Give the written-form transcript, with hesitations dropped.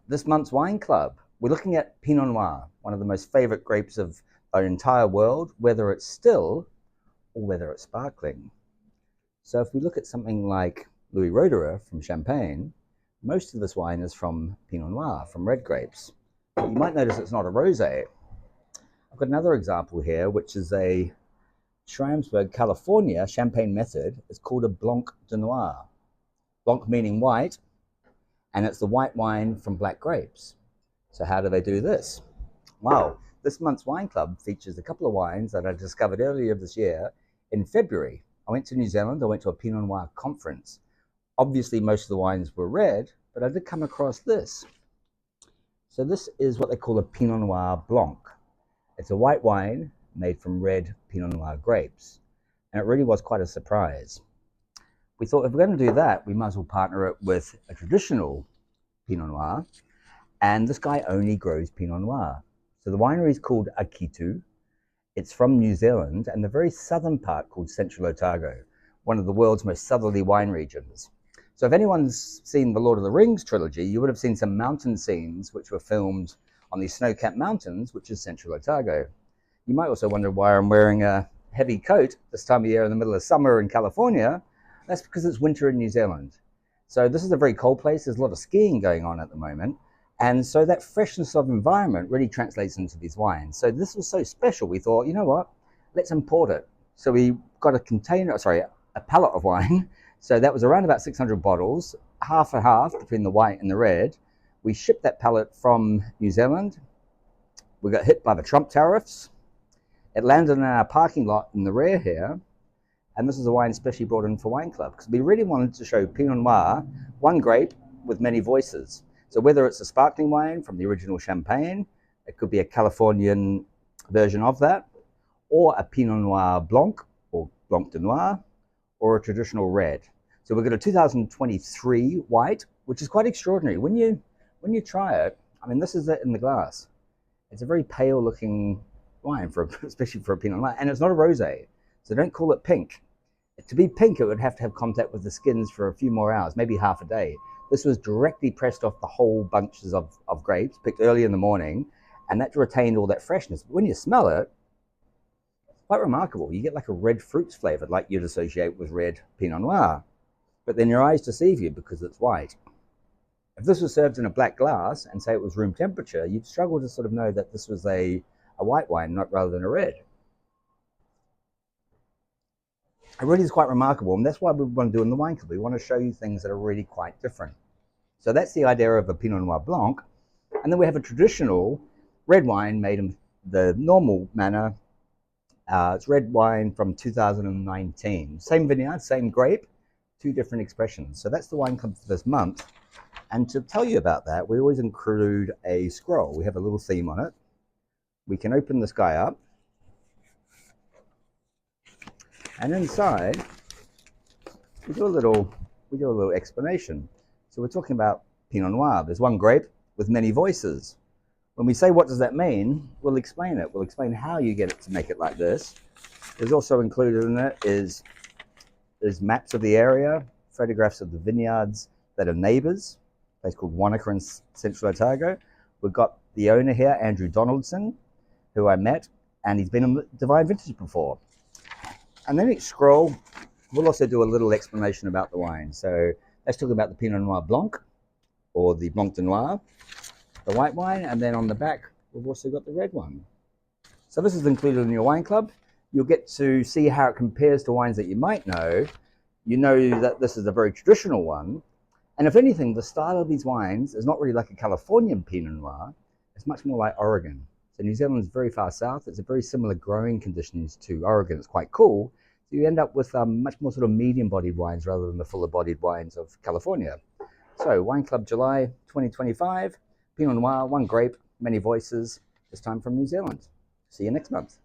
This month's wine club. We're looking at Pinot Noir, one of the most favorite grapes of our entire world, whether it's still or whether it's sparkling. So if we look at something like Louis Roederer from Champagne, most of this wine is from Pinot Noir, from red grapes. But you might notice it's not a rosé. I've got another example here, which is a Schramsberg, California Champagne method. It's called a Blanc de Noir. Blanc meaning white, and it's the white wine from black grapes. So how do they do this? Wow, this month's wine club features a couple of wines that I discovered earlier this year in February. I went to New Zealand, I went to a Pinot Noir conference. Obviously, most of the wines were red, but I did come across this. So this is what they call a Pinot Noir Blanc. It's a white wine made from red Pinot Noir grapes. And it really was quite a surprise. We thought if we're going to do that, we might as well partner it with a traditional Pinot Noir. And this guy only grows Pinot Noir. So the winery is called Akitu. It's from New Zealand and the very southern part called Central Otago, one of the world's most southerly wine regions. So if anyone's seen the Lord of the Rings trilogy, you would have seen some mountain scenes which were filmed on these snow-capped mountains, which is Central Otago. You might also wonder why I'm wearing a heavy coat this time of year in the middle of summer in California. That's because it's winter in New Zealand. So this is a very cold place. There's a lot of skiing going on at the moment. And so that freshness of environment really translates into these wines. So this was so special, we thought, you know what, let's import it. So we got a pallet of wine. So that was around about 600 bottles, half and half between the white and the red. We shipped that pallet from New Zealand. We got hit by the Trump tariffs. It landed in our parking lot in the rear here. And this is a wine specially brought in for Wine Club because we really wanted to show Pinot Noir, one grape with many voices. So whether it's a sparkling wine from the original Champagne, it could be a Californian version of that, or a Pinot Noir Blanc, or Blanc de Noir, or a traditional red. So we've got a 2023 white, which is quite extraordinary. When you try it, I mean, this is it in the glass. It's a very pale looking wine, especially for a Pinot Noir, and it's not a rosé, so don't call it pink. To be pink, it would have to have contact with the skins for a few more hours, maybe half a day. This was directly pressed off the whole bunches of grapes, picked early in the morning, and that retained all that freshness. But when you smell it, it's quite remarkable. You get like a red fruits flavor, like you'd associate with red Pinot Noir. But then your eyes deceive you because it's white. If this was served in a black glass and say it was room temperature, you'd struggle to sort of know that this was a white wine, not rather than a red. It really is quite remarkable, and that's why we want to do in the wine club. We want to show you things that are really quite different. So that's the idea of a Pinot Noir Blanc. And then we have a traditional red wine made in the normal manner. It's red wine from 2019. Same vineyard, same grape, two different expressions. So that's the wine club for this month. And to tell you about that, we always include a scroll. We have a little theme on it. We can open this guy up. And inside, we do a little explanation. So we're talking about Pinot Noir. There's one grape with many voices. When we say what does that mean, we'll explain it. We'll explain how you get it to make it like this. There's also included in it is maps of the area, photographs of the vineyards that are neighbors, a place called Wanaka in Central Otago. We've got the owner here, Andrew Donaldson, who I met, and he's been on Divine Vintage before. And then each scroll, we'll also do a little explanation about the wine. So let's talk about the Pinot Noir Blanc, or the Blanc de Noir, the white wine, and then on the back, we've also got the red one. So this is included in your wine club. You'll get to see how it compares to wines that you might know. You know that this is a very traditional one. And if anything, the style of these wines is not really like a Californian Pinot Noir. It's much more like Oregon. So New Zealand is very far south. It's a very similar growing conditions to Oregon. It's quite cool. So you end up with much more sort of medium-bodied wines rather than the fuller-bodied wines of California. So Wine Club July 2025, Pinot Noir, one grape, many voices, this time from New Zealand. See you next month.